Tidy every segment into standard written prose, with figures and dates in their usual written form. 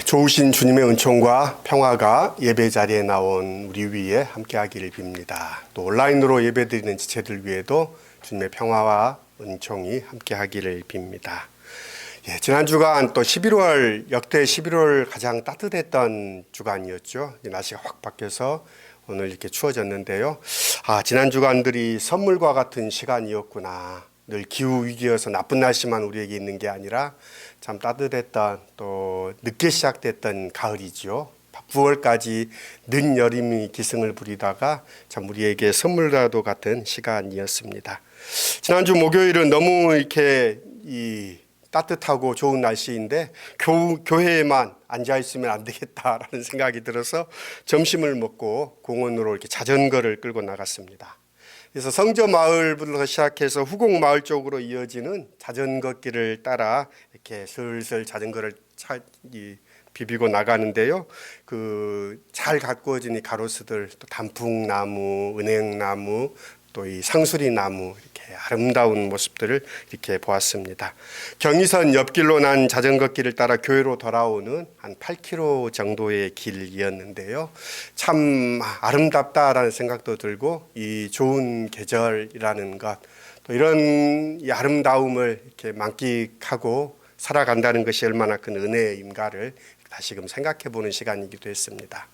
좋으신 주님의 은총과 평화가 예배 자리에 나온 우리 위에 함께하기를 빕니다. 또 온라인으로 예배드리는 지체들 위에도 주님의 평화와 은총이 함께하기를 빕니다. 지난 주간 또 11월 역대 11월 가장 따뜻했던 주간이었죠. 날씨가 확 바뀌어서 오늘 이렇게 추워졌는데요. 지난 주간들이 선물과 같은 시간이었구나. 늘 기후 위기여서 나쁜 날씨만 우리에게 있는 게 아니라 참 따뜻했던 또 늦게 시작됐던 가을이지요. 9월까지 늦여름이 기승을 부리다가 참 우리에게 선물과도 같은 시간이었습니다. 지난주 목요일은 너무 이렇게 따뜻하고 좋은 날씨인데 교회에만 앉아 있으면 안 되겠다라는 생각이 들어서 점심을 먹고 공원으로 이렇게 자전거를 끌고 나갔습니다. 그래서 성저마을부터 시작해서 후곡마을 쪽으로 이어지는 자전거 길을 따라 이렇게 슬슬 자전거를 비비고 나가는데요. 잘 가꾸어진 이 가로수들, 또 단풍나무, 은행나무, 또 이 상수리나무 이렇게 아름다운 모습들을 이렇게 보았습니다. 경의선 옆길로 난 자전거 길을 따라 교회로 돌아오는 한 8km 정도의 길이었는데요. 참 아름답다라는 생각도 들고 이 좋은 계절이라는 것, 또 이런 이 아름다움을 이렇게 만끽하고 살아간다는 것이 얼마나 큰 은혜인가를 다시금 생각해보는 시간이기도 했습니다.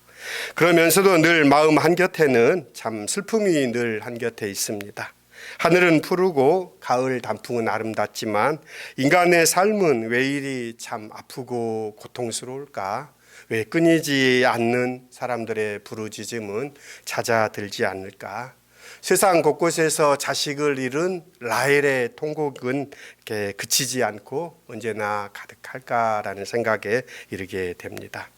그러면서도 늘 마음 한곁에는 참 슬픔이 늘 한곁에 있습니다. 하늘은 푸르고 가을 단풍은 아름답지만 인간의 삶은 왜 이리 참 아프고 고통스러울까? 왜 끊이지 않는 사람들의 부르짖음은 잦아들지 않을까? 세상 곳곳에서 자식을 잃은 라헬의 통곡은 이렇게 그치지 않고 언제나 가득할까라는 생각에 이르게 됩니다.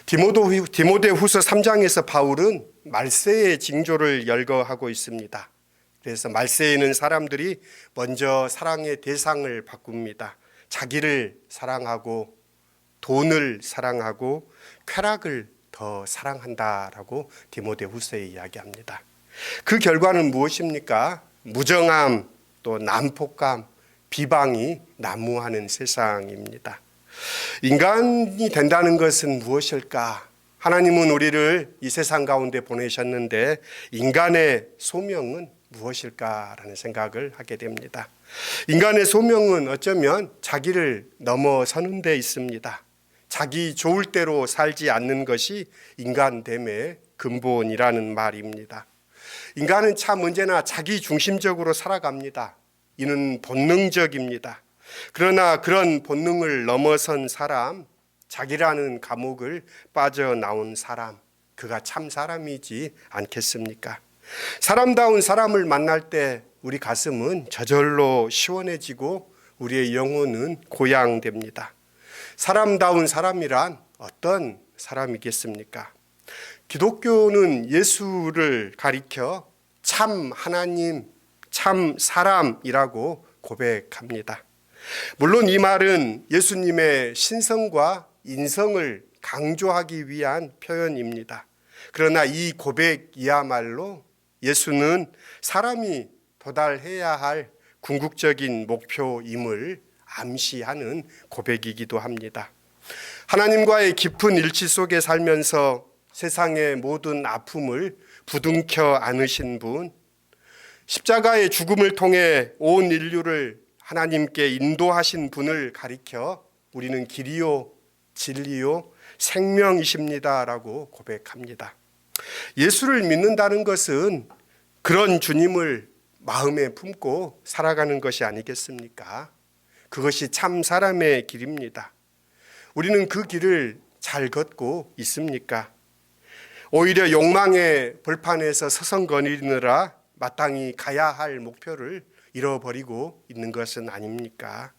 디모데후서 3장에서 바울은 말세의 징조를 열거하고 있습니다. 그래서 말세에는 사람들이 먼저 사랑의 대상을 바꿉니다. 자기를 사랑하고 돈을 사랑하고 쾌락을 더 사랑한다라고 디모데후서에 이야기합니다. 그 결과는 무엇입니까? 무정함, 또 난폭감, 비방이 난무하는 세상입니다. 인간이 된다는 것은 무엇일까? 하나님은 우리를 이 세상 가운데 보내셨는데 인간의 소명은 무엇일까라는 생각을 하게 됩니다. 인간의 소명은 어쩌면 자기를 넘어서는 데 있습니다. 자기 좋을 대로 살지 않는 것이 인간됨의 근본이라는 말입니다. 인간은 참 언제나 자기 중심적으로 살아갑니다. 이는 본능적입니다. 그러나 그런 본능을 넘어선 사람, 자기라는 감옥을 빠져나온 사람, 그가 참 사람이지 않겠습니까? 사람다운 사람을 만날 때 우리 가슴은 저절로 시원해지고 우리의 영혼은 고양됩니다. 사람다운 사람이란 어떤 사람이겠습니까? 기독교는 예수를 가리켜 참 하나님, 참 사람이라고 고백합니다. 물론 이 말은 예수님의 신성과 인성을 강조하기 위한 표현입니다. 그러나 이 고백이야말로 예수는 사람이 도달해야 할 궁극적인 목표임을 암시하는 고백이기도 합니다. 하나님과의 깊은 일치 속에 살면서 세상의 모든 아픔을 부둥켜 안으신 분, 십자가의 죽음을 통해 온 인류를 하나님께 인도하신 분을 가리켜 우리는 길이요 진리요 생명이십니다라고 고백합니다. 예수를 믿는다는 것은 그런 주님을 마음에 품고 살아가는 것이 아니겠습니까? 그것이 참 사람의 길입니다. 우리는 그 길을 잘 걷고 있습니까? 오히려 욕망의 벌판에서 서성거리느라 마땅히 가야 할 목표를 잃어버리고 있는 것은 아닙니까?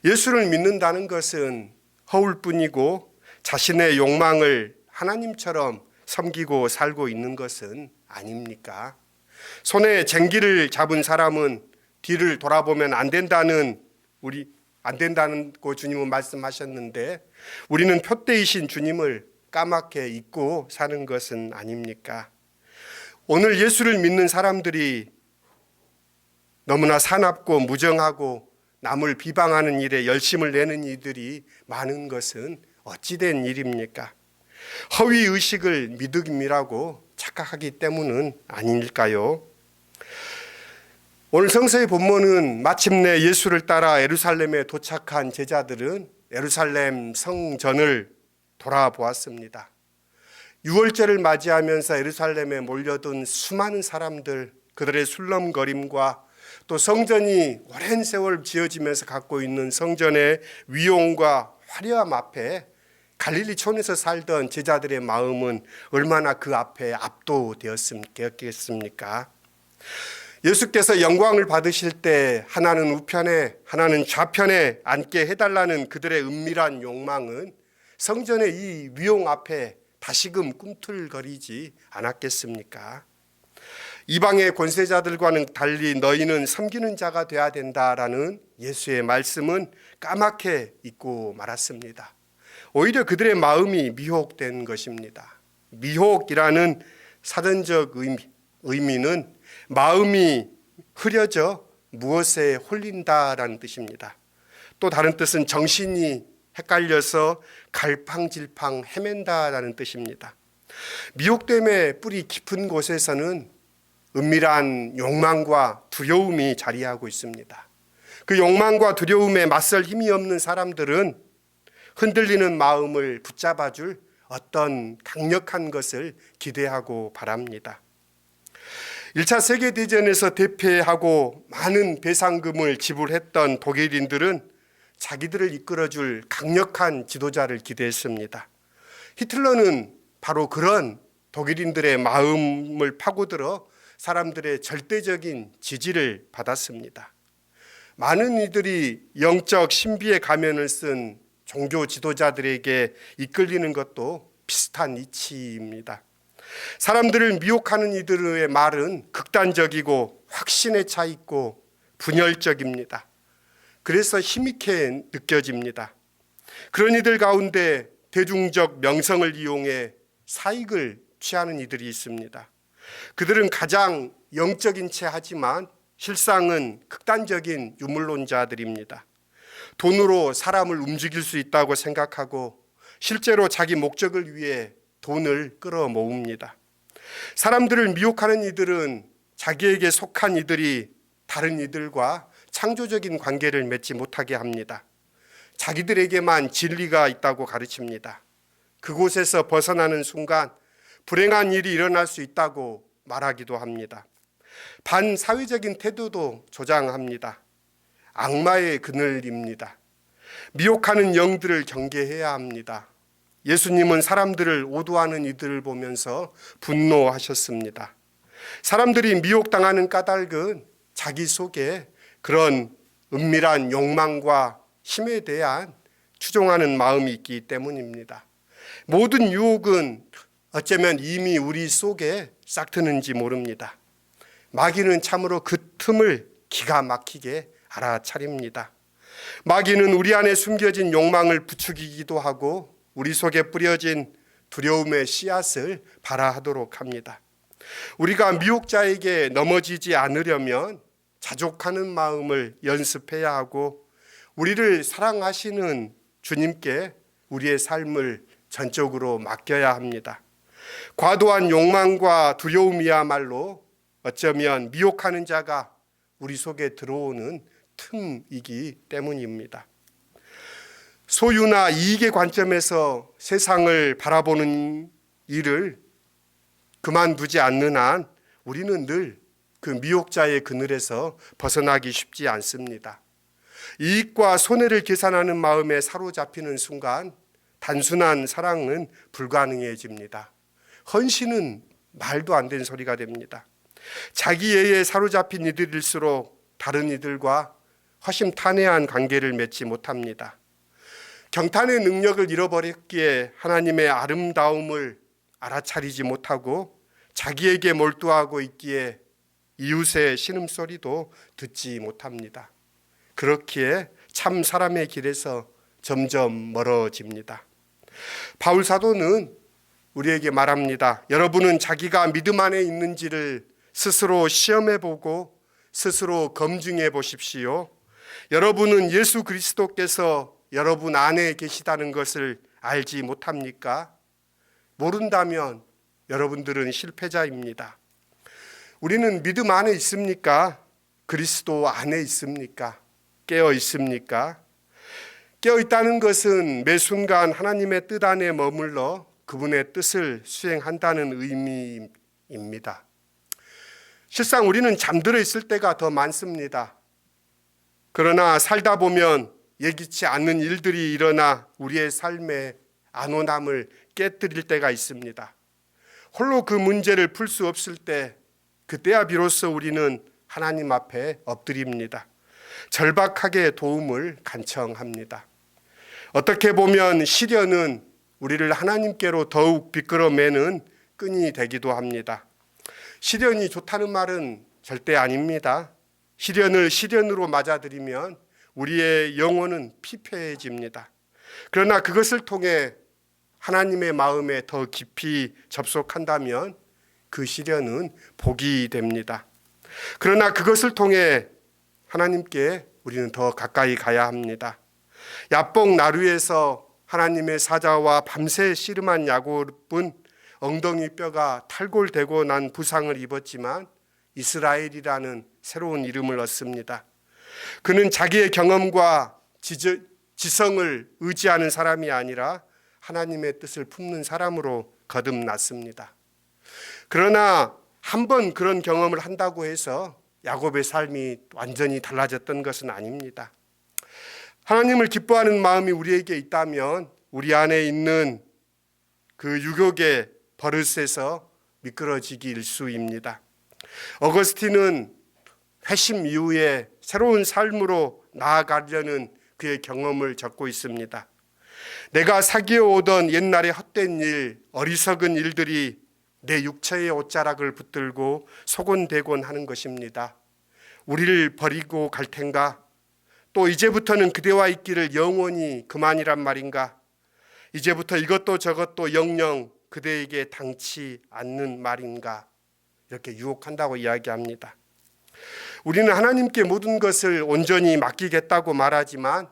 예수를 믿는다는 것은 허울뿐이고 자신의 욕망을 하나님처럼 섬기고 살고 있는 것은 아닙니까? 손에 쟁기를 잡은 사람은 뒤를 돌아보면 안 된다는 고 주님은 말씀하셨는데 우리는 표대이신 주님을 까맣게 잊고 사는 것은 아닙니까? 오늘 예수를 믿는 사람들이 너무나 사납고 무정하고 남을 비방하는 일에 열심을 내는 이들이 많은 것은 어찌된 일입니까? 허위 의식을 믿음이라고 착각하기 때문은 아닐까요? 오늘 성서의 본문은 마침내 예수를 따라 예루살렘에 도착한 제자들은 예루살렘 성전을 돌아보았습니다. 유월절을 맞이하면서 예루살렘에 몰려든 수많은 사람들, 그들의 술렁거림과 또 성전이 오랜 세월 지어지면서 갖고 있는 성전의 위용과 화려함 앞에 갈릴리촌에서 살던 제자들의 마음은 얼마나 그 앞에 압도되었겠습니까? 예수께서 영광을 받으실 때 하나는 우편에 하나는 좌편에 앉게 해달라는 그들의 은밀한 욕망은 성전의 이 위용 앞에 다시금 꿈틀거리지 않았겠습니까? 이방의 권세자들과는 달리 너희는 섬기는 자가 되어야 된다라는 예수의 말씀은 까맣게 잊고 말았습니다. 오히려 그들의 마음이 미혹된 것입니다. 미혹이라는 사전적 의미는 마음이 흐려져 무엇에 홀린다라는 뜻입니다. 또 다른 뜻은 정신이 헷갈려서 갈팡질팡 헤맨다라는 뜻입니다. 미혹됨의 뿌리 깊은 곳에서는 은밀한 욕망과 두려움이 자리하고 있습니다. 그 욕망과 두려움에 맞설 힘이 없는 사람들은 흔들리는 마음을 붙잡아줄 어떤 강력한 것을 기대하고 바랍니다. 1차 세계대전에서 대패하고 많은 배상금을 지불했던 독일인들은 자기들을 이끌어줄 강력한 지도자를 기대했습니다. 히틀러는 바로 그런 독일인들의 마음을 파고들어 사람들의 절대적인 지지를 받았습니다. 많은 이들이 영적 신비의 가면을 쓴 종교 지도자들에게 이끌리는 것도 비슷한 이치입니다. 사람들을 미혹하는 이들의 말은 극단적이고 확신에 차 있고 분열적입니다. 그래서 힘있게 느껴집니다. 그런 이들 가운데 대중적 명성을 이용해 사익을 취하는 이들이 있습니다. 그들은 가장 영적인 채 하지만 실상은 극단적인 유물론자들입니다. 돈으로 사람을 움직일 수 있다고 생각하고 실제로 자기 목적을 위해 돈을 끌어모읍니다. 사람들을 미혹하는 이들은 자기에게 속한 이들이 다른 이들과 창조적인 관계를 맺지 못하게 합니다. 자기들에게만 진리가 있다고 가르칩니다. 그곳에서 벗어나는 순간 불행한 일이 일어날 수 있다고 말하기도 합니다. 반사회적인 태도도 조장합니다. 악마의 그늘입니다. 미혹하는 영들을 경계해야 합니다. 예수님은 사람들을 오도하는 이들을 보면서 분노하셨습니다. 사람들이 미혹당하는 까닭은 자기 속에 그런 은밀한 욕망과 힘에 대한 추종하는 마음이 있기 때문입니다. 모든 유혹은 어쩌면 이미 우리 속에 싹트는지 모릅니다. 마귀는 참으로 그 틈을 기가 막히게 알아차립니다. 마귀는 우리 안에 숨겨진 욕망을 부추기기도 하고 우리 속에 뿌려진 두려움의 씨앗을 발화하도록 합니다. 우리가 미혹자에게 넘어지지 않으려면 자족하는 마음을 연습해야 하고 우리를 사랑하시는 주님께 우리의 삶을 전적으로 맡겨야 합니다. 과도한 욕망과 두려움이야말로 어쩌면 미혹하는 자가 우리 속에 들어오는 틈이기 때문입니다. 소유나 이익의 관점에서 세상을 바라보는 일을 그만두지 않는 한 우리는 늘 그 미혹자의 그늘에서 벗어나기 쉽지 않습니다. 이익과 손해를 계산하는 마음에 사로잡히는 순간 단순한 사랑은 불가능해집니다. 헌신은 말도 안 되는 소리가 됩니다. 자기애에 사로잡힌 이들일수록 다른 이들과 허심탄회한 관계를 맺지 못합니다. 경탄의 능력을 잃어버렸기에 하나님의 아름다움을 알아차리지 못하고 자기에게 몰두하고 있기에 이웃의 신음소리도 듣지 못합니다. 그렇기에 참 사람의 길에서 점점 멀어집니다. 바울 사도는 우리에게 말합니다. 여러분은 자기가 믿음 안에 있는지를 스스로 시험해보고 스스로 검증해 보십시오. 여러분은 예수 그리스도께서 여러분 안에 계시다는 것을 알지 못합니까? 모른다면 여러분들은 실패자입니다. 우리는 믿음 안에 있습니까? 그리스도 안에 있습니까? 깨어 있습니까? 깨어 있다는 것은 매 순간 하나님의 뜻 안에 머물러 그분의 뜻을 수행한다는 의미입니다. 실상 우리는 잠들어 있을 때가 더 많습니다. 그러나 살다 보면 예기치 않는 일들이 일어나 우리의 삶의 안온함을 깨뜨릴 때가 있습니다. 홀로 그 문제를 풀 수 없을 때, 그때야 비로소 우리는 하나님 앞에 엎드립니다. 절박하게 도움을 간청합니다. 어떻게 보면 시련은 우리를 하나님께로 더욱 비끄러매는 끈이 되기도 합니다. 시련이 좋다는 말은 절대 아닙니다. 시련을 시련으로 맞아들이면 우리의 영혼은 피폐해집니다. 그러나 그것을 통해 하나님의 마음에 더 깊이 접속한다면 그 시련은 복이 됩니다. 그러나 그것을 통해 하나님께 우리는 더 가까이 가야 합니다. 야복 나루에서 하나님의 사자와 밤새 씨름한 야곱은 엉덩이 뼈가 탈골되고 난 부상을 입었지만 이스라엘이라는 새로운 이름을 얻습니다. 그는 자기의 경험과 지성을 의지하는 사람이 아니라 하나님의 뜻을 품는 사람으로 거듭났습니다. 그러나 한 번 그런 경험을 한다고 해서 야곱의 삶이 완전히 달라졌던 것은 아닙니다. 하나님을 기뻐하는 마음이 우리에게 있다면 우리 안에 있는 그 유혹의 버릇에서 미끄러지기 일쑤입니다. 어거스틴은 회심 이후에 새로운 삶으로 나아가려는 그의 경험을 적고 있습니다. 내가 사귀어오던 옛날의 헛된 일, 어리석은 일들이 내 육체의 옷자락을 붙들고 소곤대곤 하는 것입니다. 우리를 버리고 갈 텐가? 또 이제부터는 그대와 있기를 영원히 그만이란 말인가? 이제부터 이것도 저것도 영영 그대에게 당치 않는 말인가? 이렇게 유혹한다고 이야기합니다. 우리는 하나님께 모든 것을 온전히 맡기겠다고 말하지만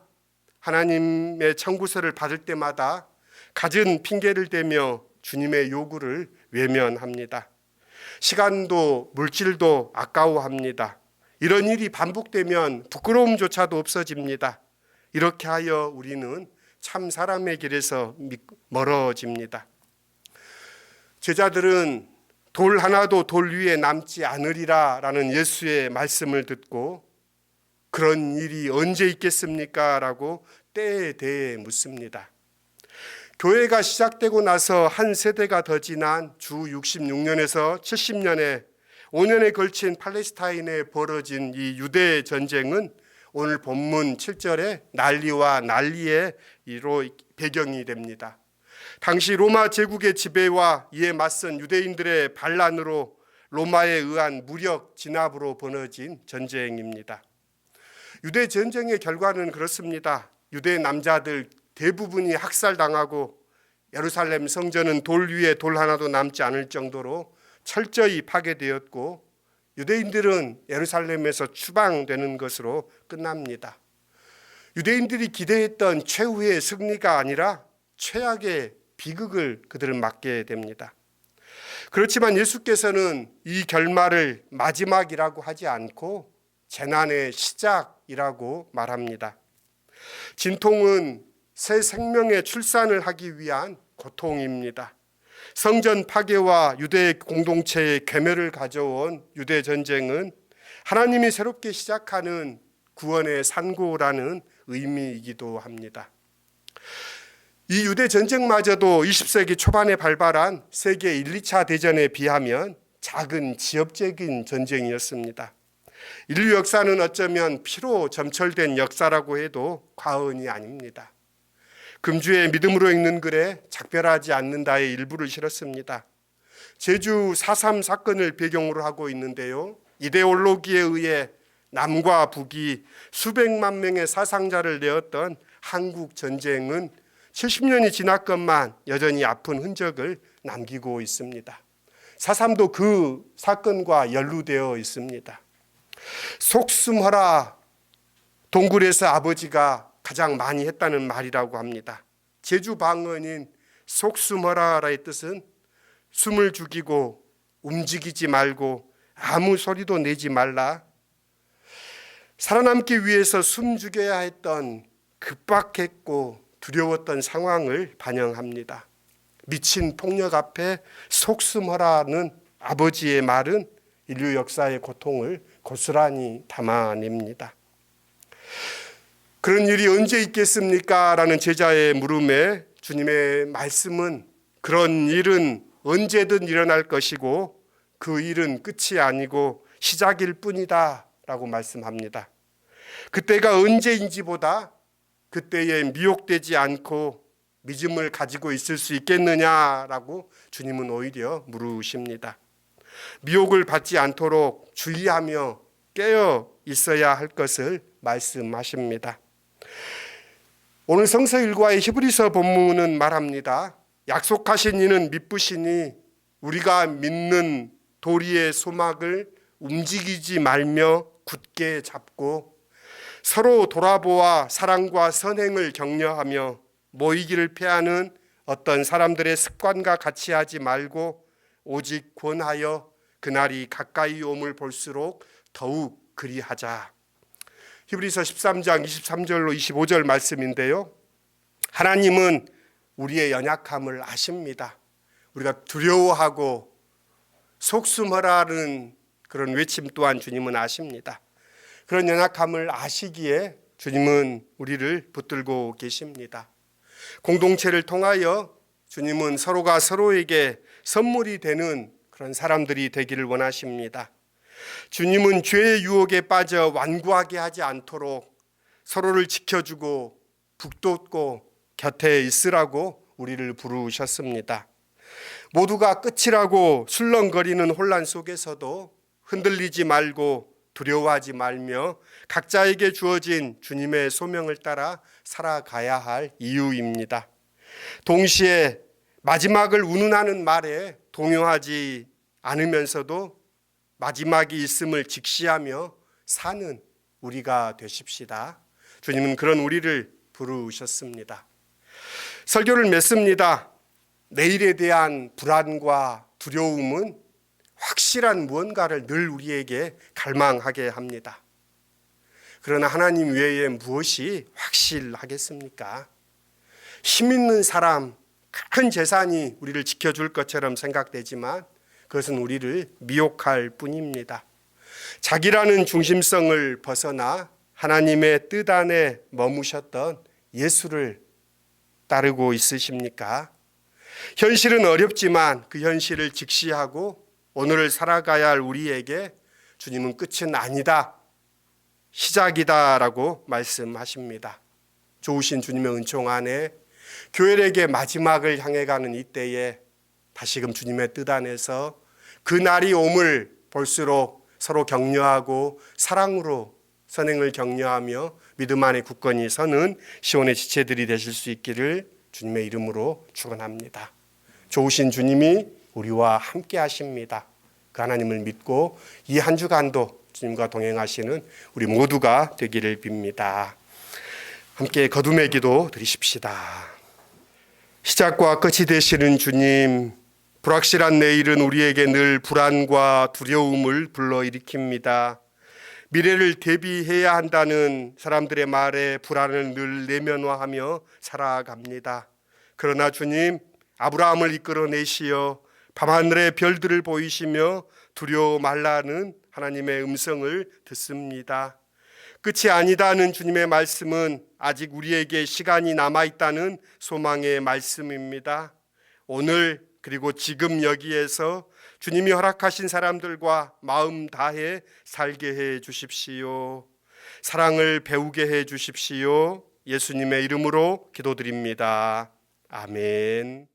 하나님의 청구서를 받을 때마다 갖은 핑계를 대며 주님의 요구를 외면합니다. 시간도 물질도 아까워합니다. 이런 일이 반복되면 부끄러움조차도 없어집니다. 이렇게 하여 우리는 참 사람의 길에서 멀어집니다. 제자들은 돌 하나도 돌 위에 남지 않으리라 라는 예수의 말씀을 듣고 그런 일이 언제 있겠습니까? 라고 때에 대해 묻습니다. 교회가 시작되고 나서 한 세대가 더 지난 주 66년에서 70년에 5년에 걸친 팔레스타인에 벌어진 이 유대 전쟁은 오늘 본문 7절에 난리와 난리의 이로 배경이 됩니다. 당시 로마 제국의 지배와 이에 맞선 유대인들의 반란으로 로마에 의한 무력 진압으로 벌어진 전쟁입니다. 유대 전쟁의 결과는 그렇습니다. 유대 남자들 대부분이 학살당하고 예루살렘 성전은 돌 위에 돌 하나도 남지 않을 정도로 철저히 파괴되었고 유대인들은 예루살렘에서 추방되는 것으로 끝납니다. 유대인들이 기대했던 최후의 승리가 아니라 최악의 비극을 그들은 맞게 됩니다. 그렇지만 예수께서는 이 결말을 마지막이라고 하지 않고 재난의 시작이라고 말합니다. 진통은 새 생명의 출산을 하기 위한 고통입니다. 성전 파괴와 유대 공동체의 괴멸을 가져온 유대 전쟁은 하나님이 새롭게 시작하는 구원의 산고라는 의미이기도 합니다. 이 유대 전쟁마저도 20세기 초반에 발발한 세계 1, 2차 대전에 비하면 작은 지역적인 전쟁이었습니다. 인류 역사는 어쩌면 피로 점철된 역사라고 해도 과언이 아닙니다. 금주의 믿음으로 읽는 글에 작별하지 않는다의 일부를 실었습니다. 제주 4.3 사건을 배경으로 하고 있는데요. 이데올로기에 의해 남과 북이 수백만 명의 사상자를 내었던 한국 전쟁은 70년이 지났건만 여전히 아픈 흔적을 남기고 있습니다. 4.3도 그 사건과 연루되어 있습니다. 속숨하라 동굴에서 아버지가 가장 많이 했다는 말이라고 합니다. 제주 방언인 속숨어라의 뜻은 숨을 죽이고 움직이지 말고 아무 소리도 내지 말라. 살아남기 위해서 숨 죽여야 했던 급박했고 두려웠던 상황을 반영합니다. 미친 폭력 앞에 속숨어라는 아버지의 말은 인류 역사의 고통을 고스란히 담아냅니다. 그런 일이 언제 있겠습니까? 라는 제자의 물음에 주님의 말씀은 그런 일은 언제든 일어날 것이고 그 일은 끝이 아니고 시작일 뿐이다 라고 말씀합니다. 그때가 언제인지보다 그때에 미혹되지 않고 믿음을 가지고 있을 수 있겠느냐라고 주님은 오히려 물으십니다. 미혹을 받지 않도록 주의하며 깨어 있어야 할 것을 말씀하십니다. 오늘 성서 일과의 히브리서 본문은 말합니다. 약속하신 이는 미쁘시니 우리가 믿는 도리의 소망을 움직이지 말며 굳게 잡고 서로 돌아보아 사랑과 선행을 격려하며 모이기를 피하는 어떤 사람들의 습관과 같이 하지 말고 오직 권하여 그날이 가까이 옴을 볼수록 더욱 그리하자. 히브리서 13장 23절로 25절 말씀인데요. 하나님은 우리의 연약함을 아십니다. 우리가 두려워하고 속숨어라는 그런 외침 또한 주님은 아십니다. 그런 연약함을 아시기에 주님은 우리를 붙들고 계십니다. 공동체를 통하여 주님은 서로가 서로에게 선물이 되는 그런 사람들이 되기를 원하십니다. 주님은 죄의 유혹에 빠져 완고하게 하지 않도록 서로를 지켜주고 북돋고 곁에 있으라고 우리를 부르셨습니다. 모두가 끝이라고 술렁거리는 혼란 속에서도 흔들리지 말고 두려워하지 말며 각자에게 주어진 주님의 소명을 따라 살아가야 할 이유입니다. 동시에 마지막을 운운하는 말에 동요하지 않으면서도 마지막이 있음을 직시하며 사는 우리가 되십시다. 주님은 그런 우리를 부르셨습니다. 설교를 맺습니다. 내일에 대한 불안과 두려움은 확실한 무언가를 늘 우리에게 갈망하게 합니다. 그러나 하나님 외에 무엇이 확실하겠습니까? 힘 있는 사람, 큰 재산이 우리를 지켜줄 것처럼 생각되지만 그것은 우리를 미혹할 뿐입니다. 자기라는 중심성을 벗어나 하나님의 뜻 안에 머무셨던 예수를 따르고 있으십니까? 현실은 어렵지만 그 현실을 직시하고 오늘을 살아가야 할 우리에게 주님은 끝은 아니다, 시작이다라고 말씀하십니다. 좋으신 주님의 은총 안에 교회에게 마지막을 향해 가는 이때에 다시금 주님의 뜻 안에서 그 날이 옴을 볼수록 서로 격려하고 사랑으로 선행을 격려하며 믿음 안에 굳건히 서는 시온의 지체들이 되실 수 있기를 주님의 이름으로 축원합니다. 좋으신 주님이 우리와 함께 하십니다. 그 하나님을 믿고 이 한 주간도 주님과 동행하시는 우리 모두가 되기를 빕니다. 함께 거듭의 기도 드리십시다. 시작과 끝이 되시는 주님, 불확실한 내일은 우리에게 늘 불안과 두려움을 불러일으킵니다. 미래를 대비해야 한다는 사람들의 말에 불안을 늘 내면화하며 살아갑니다. 그러나 주님, 아브라함을 이끌어내시어 밤하늘의 별들을 보이시며 두려워 말라는 하나님의 음성을 듣습니다. 끝이 아니다는 주님의 말씀은 아직 우리에게 시간이 남아있다는 소망의 말씀입니다. 오늘 그리고 지금 여기에서 주님이 허락하신 사람들과 마음 다해 살게 해 주십시오. 사랑을 배우게 해 주십시오. 예수님의 이름으로 기도드립니다. 아멘.